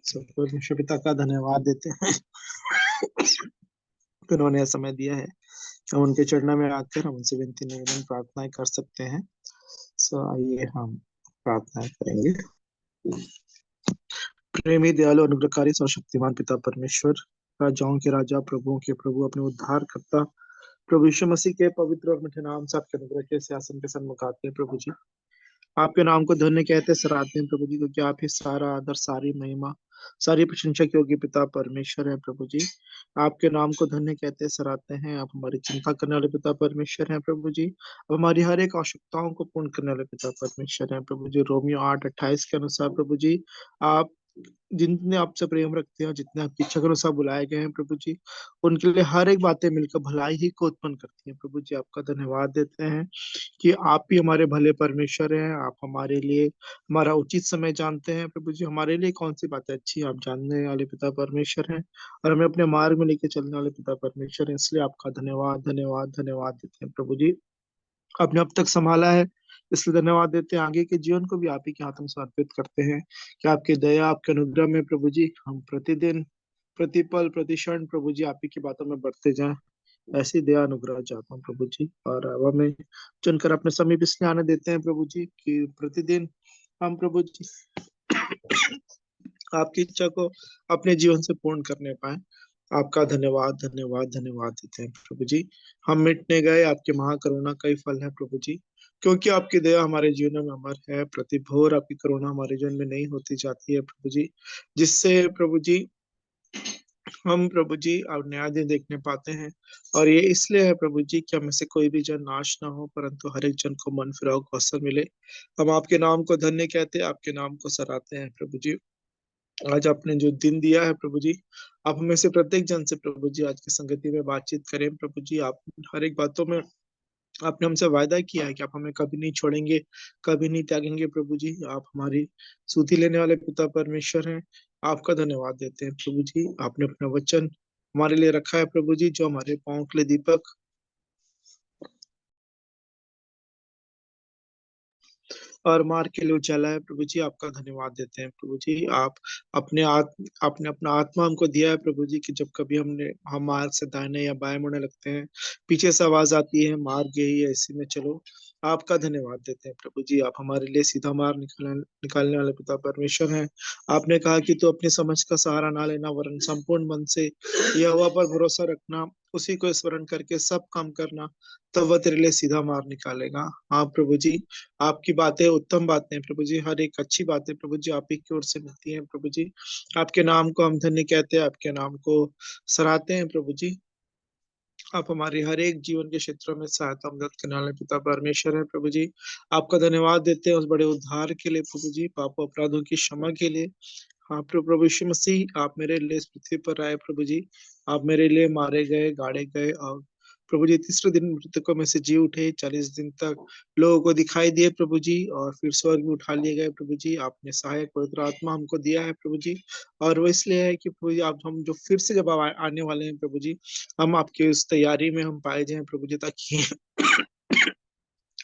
सब परमेश्वर पिता का धन्यवाद देते हैं कि उन्होंने यह समय दिया है। हम उनके चरणों में आकर हम उनसे विनती निवेदन प्रार्थनाएं कर सकते हैं। आइए हम प्रार्थनाएं करेंगे। प्रेमी दयालु अनुग्रहकारी सर्वशक्तिमान पिता परमेश्वर, राजाओं के राजा प्रभुओं के प्रभु, अपने उद्धार करता प्रभु यीशु मसीह के पवित्र और मीठे नाम से आपके अनुग्रह के सिंहासन के सन्मुख आते हैं प्रभु जी। आपके नाम को धन्य कहते सराहते हैं प्रभु जी, क्योंकि आप ही सारा आदर, सारी महिमा, सारी प्रशंसा के योग्य पिता परमेश्वर है प्रभु जी। आपके नाम को धन्य कहते सराहते हैं। आप हमारी चिंता करने वाले पिता परमेश्वर हैं प्रभु जी। अब हमारी हर एक आवश्यकताओं को पूर्ण करने वाले पिता परमेश्वर हैं प्रभु जी। रोमियो 8:28 के अनुसार प्रभु जी, आप जितने आपसे प्रेम रखते हैं और जितने आपकी इच्छा के अनुसार बुलाए गए हैं प्रभु जी, उनके लिए हर एक बातें मिलकर भलाई ही को उत्पन्न करती हैं प्रभु जी। आपका धन्यवाद देते हैं कि आप ही हमारे भले परमेश्वर हैं। आप हमारे लिए हमारा उचित समय जानते हैं प्रभु जी। हमारे लिए कौन सी बातें अच्छी हैं, आप जानने वाले पिता परमेश्वर हैं, और हमें अपने मार्ग में लेके चलने वाले पिता परमेश्वर हैं। इसलिए आपका धन्यवाद धन्यवाद धन्यवाद देते हैं प्रभु जी। आपने अब तक संभाला है, इसलिए धन्यवाद देते हैं। आगे के जीवन को भी आप ही के हाथ में समर्पित करते हैं कि आपकी दया, आपके अनुग्रह में प्रभु जी हम प्रतिदिन, प्रतिपल, प्रतिक्षण प्रभु जी आप ही की बातों में बढ़ते जाएं। ऐसी दया अनुग्रह चाहता हूँ प्रभु जी। और अब हमें चुनकर अपने समीप इसलिए आने देते हैं प्रभु जी कि प्रतिदिन हम प्रभु जी आपकी इच्छा को अपने जीवन से पूर्ण करने पाए। आपका धन्यवाद धन्यवाद धन्यवाद देते हैं प्रभु जी। हम मिटने गए आपके महाकरुणा का ही फल है प्रभु जी, क्योंकि आपकी दया हमारे जीवन में अमर है। प्रतिभोर आपकी करुणा हमारे जीवन में नहीं होती जाती है प्रभु जी, जिससे प्रभु जी हम प्रभु जी अब नया दिन देखने पाते हैं। और ये इसलिए है प्रभु जी कि हमें से कोई भी जन नाश ना हो, परंतु हर एक जन को मन फिराव का अवसर मिले। हम आपके नाम को धन्य कहते हैं, आपके नाम को सराहते हैं प्रभु जी। आज आपने जो दिन दिया है प्रभु जी, आप हमें से प्रत्येक जन से प्रभु जी आज की संगति में बातचीत करें प्रभु जी। आप हर एक बातों में आपने हमसे वायदा किया है कि आप हमें कभी नहीं छोड़ेंगे, कभी नहीं त्यागेंगे प्रभु जी। आप हमारी सुधि लेने वाले पिता परमेश्वर हैं। आपका धन्यवाद देते हैं प्रभु जी। आपने अपना वचन हमारे लिए रखा है प्रभु जी, जो हमारे पाँव के लिए दीपक और मार्ग के लिए उजाला है प्रभु जी। आपका धन्यवाद देते हैं प्रभु जी। आप आपने अपना आत्मा हमको दिया है प्रभु जी, कि जब कभी हम मार्ग से दाहिने या बाएं मुड़ने लगते हैं, पीछे से आवाज आती है मार्ग यही है, इसी में चलो। आपका धन्यवाद देते हैं प्रभु जी। आप हमारे लिए सीधा मार्ग निकालने वाले पिता परमेश्वर हैं। आपने कहा कि तू अपनी समझ का सहारा ना लेना, वरन संपूर्ण मन से यहोवा पर भरोसा रखना, उसी को स्मरण करके सब काम करना, तब वह तेरे लिए सीधा मार्ग निकालेगा। हाँ प्रभु जी, आपकी बातें उत्तम बातें हैं प्रभु जी। हर एक अच्छी बातें प्रभु जी आप ही की ओर से मिलती हैं प्रभु जी। आपके नाम को हम धन्य कहते हैं, आपके नाम को सराहते हैं प्रभु जी। आप हमारे हर एक जीवन के क्षेत्रों में सहायता मदद करने वाले पिता परमेश्वर है प्रभु जी। आपका धन्यवाद देते हैं उस बड़े उद्धार के लिए प्रभु जी, पापों अपराधों की क्षमा के लिए। हाँ प्रभु यीशु मसीह, आप मेरे लिए इस पृथ्वी पर आए प्रभु जी। आप मेरे लिए मारे गए, गाड़े गए, और प्रभु जी तीसरे दिन मृतकों में से जी उठे। 40 दिन तक लोगों को दिखाई दिए प्रभु जी, और फिर स्वर्ग में उठा लिए गए प्रभु जी। आपने सहायक पवित्र आत्मा हमको दिया है प्रभु जी। और वो इसलिए है कि प्रभु जी आप हम जो फिर से जब आने वाले हैं प्रभु जी, हम आपकी उस तैयारी में हम पाए जाएं प्रभु जी, ताकि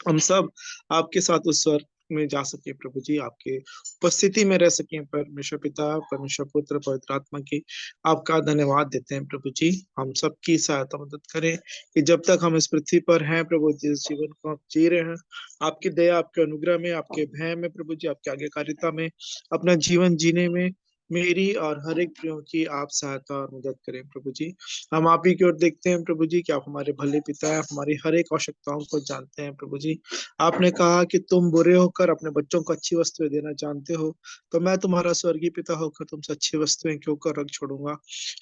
हम सब आपके साथ उस स्वर्ग में जा सके प्रभु जी, आपके उपस्थिति में रह सके। परमेश्वर पिता, परमेश्वर पुत्र, पवित्र आत्मा की आपका धन्यवाद देते हैं प्रभु जी। हम सबकी सहायता मदद करें कि जब तक हम इस पृथ्वी पर हैं प्रभु, जिस जीवन को हम जी रहे हैं, आपकी दया, आपके अनुग्रह में, आपके भय में प्रभु जी, आपके आज्ञाकारिता में अपना जीवन जीने में मेरी और हर एक प्रियो की आप सहायता और मदद करें प्रभु जी। हम आप ही की ओर देखते हैं प्रभु जी कि आप हमारे भले पिता है, आप हमारी हर एक आवश्यकताओं को जानते हैं प्रभु जी। आपने कहा कि तुम बुरे होकर अपने बच्चों को अच्छी वस्तुएं देना जानते हो, तो मैं तुम्हारा स्वर्गीय पिता होकर तुमसे अच्छी वस्तुएं क्यों कर रख छोड़ूंगा।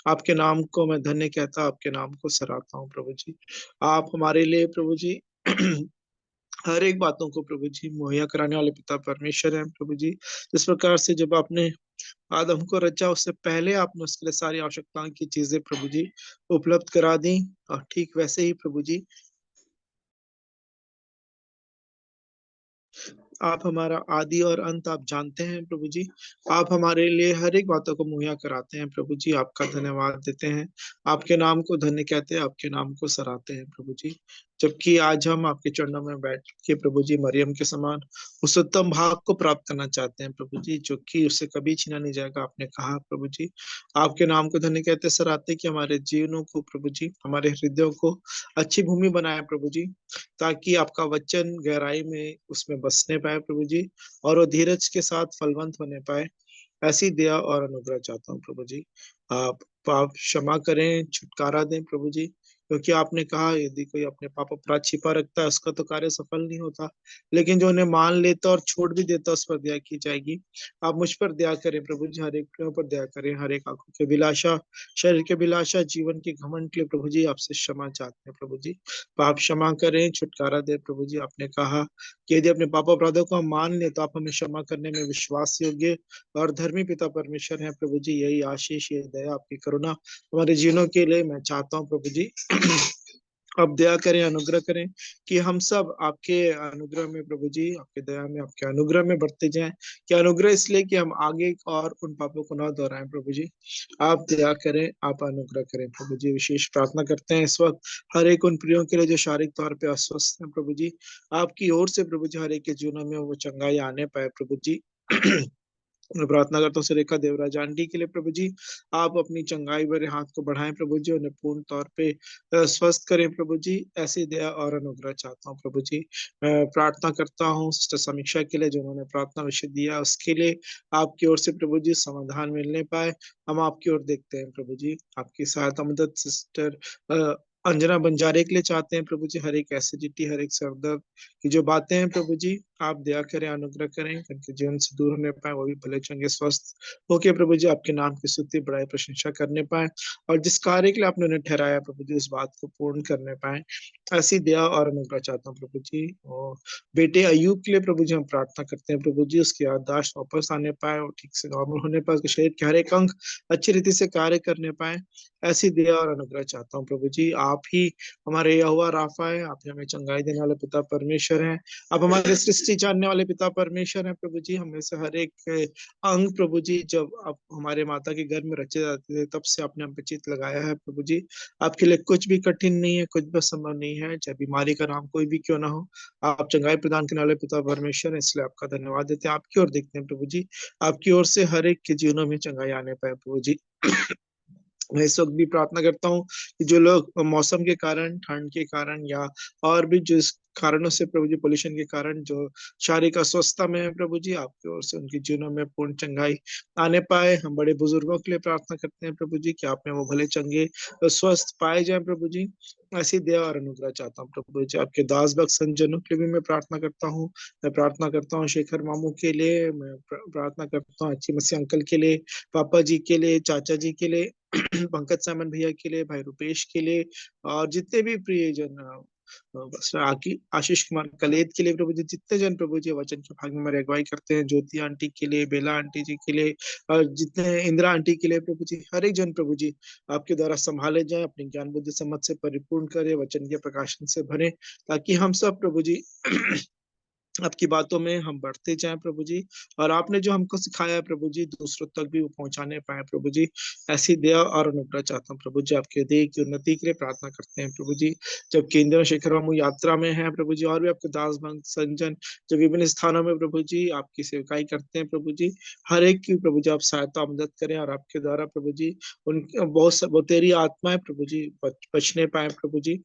आपके नाम को मैं धन्य कहता, आपके नाम को सराहता हूँ प्रभु जी। आप हमारे लिए प्रभु जी हर एक बातों को प्रभु जी मुहैया कराने वाले पिता परमेश्वर हैं प्रभु जी। जिस प्रकार से जब आपने आदम को रचा, उससे पहले आपने उसके लिए सारी आवश्यकताओं की चीजें प्रभु जी उपलब्ध करा दी, और ठीक वैसे ही प्रभु जी आप हमारा आदि और अंत आप जानते हैं प्रभु जी। आप हमारे लिए हर एक बातों को मुहैया कराते हैं प्रभु जी। आपका धन्यवाद देते हैं, आपके नाम को धन्य कहते हैं, आपके नाम को सराहते हैं प्रभु जी। जबकि आज हम आपके चरणों में बैठ के प्रभु जी मरियम के समान उस उत्तम भाग को प्राप्त करना चाहते हैं प्रभु जी, जो कि उससे कभी छीना नहीं जाएगा। आपने कहा प्रभु जी, आपके नाम को धन्य कहते सर आते कि हमारे जीवनों को प्रभु जी, हमारे हृदयों को अच्छी भूमि बनाए प्रभु जी, ताकि आपका वचन गहराई में उसमें बसने पाए प्रभु जी, और वो धीरज के साथ फलवंत होने पाए। ऐसी दया और अनुग्रह चाहता हूँ प्रभु जी। आप पाप क्षमा करें, छुटकारा दें प्रभु जी, क्योंकि आपने कहा यदि कोई अपने पाप अपराध छिपा रखता है उसका तो कार्य सफल नहीं होता, लेकिन जो उन्हें मान लेता और छोड़ भी देता उस पर दया की जाएगी। आप मुझ पर दया करें प्रभु जी, हर एक पर दया करें, हर एक आंखों की अभिलाषा, शरीर की अभिलाषा, जीवन के घमंड के लिए प्रभु जी आपसे क्षमा चाहते हैं प्रभु जी। पाप क्षमा करें, छुटकारा दे प्रभु जी। आपने कहा कि यदि अपने पाप अपराधों को हम मान ले तो आप हमें क्षमा करने में विश्वास योग्य और धर्मी पिता परमेश्वर है प्रभु जी। यही आशीष, ये दया, आपकी करुणा हमारे जीवनों के लिए मैं चाहता हूँ प्रभु जी। अब दया करें, अनुग्रह करें कि हम सब आपके अनुग्रह में प्रभु जी, आपके दया में, आपके अनुग्रह में बढ़ते जाएं। कि अनुग्रह इसलिए कि हम आगे और उन पापों को ना दोहराएं प्रभु जी। आप दया करें, आप अनुग्रह करें प्रभु जी। विशेष प्रार्थना करते हैं इस वक्त हर एक उन प्रियों के लिए जो शारीरिक तौर पे अस्वस्थ हैं प्रभु जी। आपकी ओर से प्रभु जी हर एक के जीवनों में वो चंगाई आने पाए प्रभु जी। मैं प्रार्थना करता हूँ सुरेखा देवराज आंटी के लिए प्रभु जी। आप अपनी चंगाई भरे हाथ को बढ़ाएं प्रभु जी, उन्हें पूर्ण तौर पे स्वस्थ करें प्रभु जी। ऐसी दया और अनुग्रह चाहता हूँ प्रभु जी। मैं प्रार्थना करता हूँ सिस्टर समीक्षा के लिए, जो उन्होंने प्रार्थना विषय दिया उसके लिए आपकी ओर से प्रभु जी समाधान मिलने पाए। हम आपकी ओर देखते हैं प्रभु जी, आपकी सहायता मदद सिस्टर अंजना बंजारे के लिए चाहते हैं प्रभु जी। हर एक एसिडिटी, हर एक सरदर्द की जो बातें हैं प्रभु जी, आप दया करें, अनुग्रह करें, उनके जीवन से दूर होने पाए, वो भी भले चंगे स्वस्थ होके प्रभु जी आपके नाम की स्तुति बड़ाई प्रशंसा करने पाए, और जिस कार्य के लिए आपने उन्हें ठहराया प्रभु जी उस बात को पूर्ण करने पाए। ऐसी दया और अनुग्रह चाहता हूँ प्रभु जी। और बेटे अयूब के लिए प्रभु जी हम प्रार्थना करते हैं प्रभु जी, उसकी याददाश्त वापस आने पाए और ठीक से नॉर्मल होने पाए, उसके शरीर के हर एक अंग अच्छी रीति से कार्य करने पाए। ऐसी दया और अनुग्रह चाहता हूँ प्रभु जी। आप ही हमारे यहोवा राफा है, आप ही हमें चंगाई देने वाले पिता परमेश्वर हैं। आप हमारे सृष्टि जानने वाले पिता परमेश्वर हैं प्रभु जी। हमें से हर एक अंग प्रभु जी, जब आप हमारे माता के घर में रचे जाते थे तब से आपने हम पे चित्त लगाया है प्रभु जी। आपके लिए कुछ भी कठिन नहीं है, कुछ भी असंभव नहीं है, चाहे बीमारी का नाम कोई भी क्यों ना हो। आप चंगाई प्रदान करने वाले पिता परमेश्वर हैं, इसलिए आपका धन्यवाद देते हैं। आपकी ओर देखते हैं प्रभु जी, आपकी ओर से हर एक के जीवनों में चंगाई आने पाए प्रभु जी। मैं इस वक्त भी प्रार्थना करता हूँ कि जो लोग मौसम के कारण, ठंड के कारण, या और भी जिस कारणों से प्रभु जी, पोल्यूशन के कारण जो शारीरिक अस्वस्थता में है प्रभु जी, आपकी ओर से उनके जीवनों में पूर्ण चंगाई आने पाए। हम बड़े बुजुर्गों के लिए प्रार्थना करते हैं प्रभु जी कि आप में वो भले चंगे स्वस्थ पाए जाए प्रभु जी। ऐसी दया और अनुग्रह चाहता हूँ प्रभु जी। आपके दास भक्त संजनों के लिए भी मैं प्रार्थना करता हूँ। मैं प्रार्थना करता हूँ शेखर मामू के लिए, मैं प्रार्थना करता हूँ अच्छी मसीह अंकल के लिए, पापा जी के लिए, चाचा जी के लिए, पंकज सामन भैया के लिए, भाई रुपेश के लिए, और जितने भी प्रियजन, बस आशीष कुमार कलेद के लिए प्रभु जी, जितने जन प्रभु जी वचन के भाग में मेरी अगुवाई करते हैं, ज्योति आंटी के लिए, बेला आंटी जी के लिए, और जितने इंदिरा आंटी के लिए प्रभु जी, हर एक जन प्रभु जी आपके द्वारा संभाले जाए, अपनी ज्ञान बुद्धि समझ से परिपूर्ण करे, वचन के प्रकाशन से भरे, ताकि हम सब प्रभु जी आपकी बातों में हम बढ़ते जाएं प्रभु जी, और आपने जो हमको सिखाया है प्रभु जी दूसरों तक भी वो पहुंचाने पाए प्रभु जी। ऐसी दया और अनुग्रह चाहता हूँ प्रभु जी। आपके देह की उन्नति के लिए प्रार्थना करते हैं प्रभु जी। जब केंद्र शेखर मामू यात्रा में है प्रभु जी, और भी आपके दास भक्त संजन जब विभिन्न स्थानों में प्रभु जी आपकी सेवकाई करते हैं प्रभु जी, हर एक की प्रभु जी आप सहायता मदद करें, और आपके द्वारा प्रभु जी उन बहुत तेरी आत्माएं प्रभु जी बचने पाए प्रभु जी।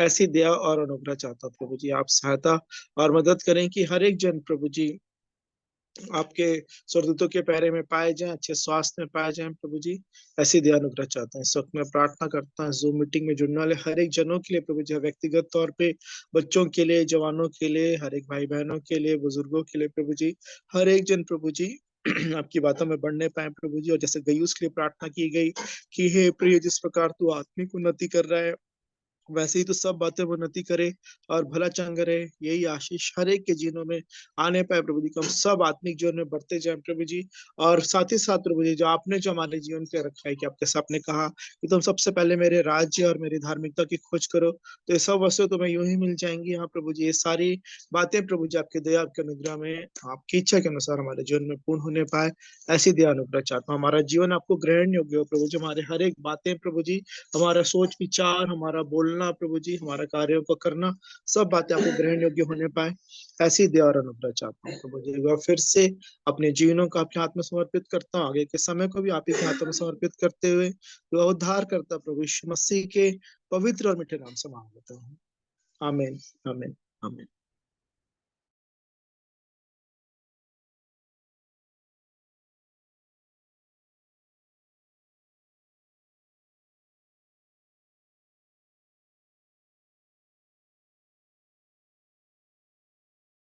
ऐसी दया और अनुग्रह चाहता हूँ प्रभु जी। आप सहायता और मदद करें कि हर एक जन प्रभु जी आपके स्वर्गदूतों के पैरे में पाए जाएं, अच्छे स्वास्थ्य में पाए जाएं प्रभु जी। ऐसी दया अनुग्रह चाहता हूं। इस वक्त मैं प्रार्थना करता हूँ जूम मीटिंग में जुड़ने वाले हर एक जनों के लिए प्रभु जी, व्यक्तिगत तौर पे बच्चों के लिए, जवानों के लिए, हर एक भाई बहनों के लिए, बुजुर्गों के लिए प्रभु जी, हर एक जन प्रभु जी आपकी बातों में बढ़ने पाए प्रभु जी। और जैसे गयुस के लिए प्रार्थना की गई कि हे प्रिय, जिस प्रकार तू आत्मिक उन्नति कर रहा है वैसे ही तो सब बातें वो उन्नति करे और भला चंग रहे। यही आशीष हर एक के जीवनों में आने पाए प्रभु जी, कि हम सब आत्मिक जीवन में बढ़ते जाए प्रभु जी। और साथ ही साथ प्रभु जी, जो आपने जो हमारे जीवन पे रखा है कि आपके साथ ने कहा कि तुम सबसे पहले मेरे राज्य और मेरी धार्मिकता की खोज करो, तो ये सब वस्तु तुम्हें यूं ही मिल जाएंगी। हाँ प्रभु जी, ये सारी बातें प्रभु जी आपके दया, आपके अनुग्रह में, आपकी इच्छा के अनुसार हमारे जीवन में पूर्ण होने पाए। ऐसी दया अनुग्रह चाहता हूँ। हमारा जीवन आपको ग्रहण योग्य हो प्रभु जी। हमारे हर एक बातें प्रभु जी, हमारा सोच विचार, हमारा बोलना बोलना प्रभु जी, हमारा कार्यों को करना, सब बातें आपको ग्रहण योग्य होने पाए, ऐसी दया और अनुग्रह चाहता हूँ प्रभु जी। वह फिर से अपने जीवनों को आपके हाथ में समर्पित करता हूँ, आगे के समय को भी आप ही के हाथों में समर्पित करते हुए वह उद्धार करता प्रभु यीशु मसीह के पवित्र और मीठे नाम से मांग लेता हूँ। आमीन, आमीन, आमीन।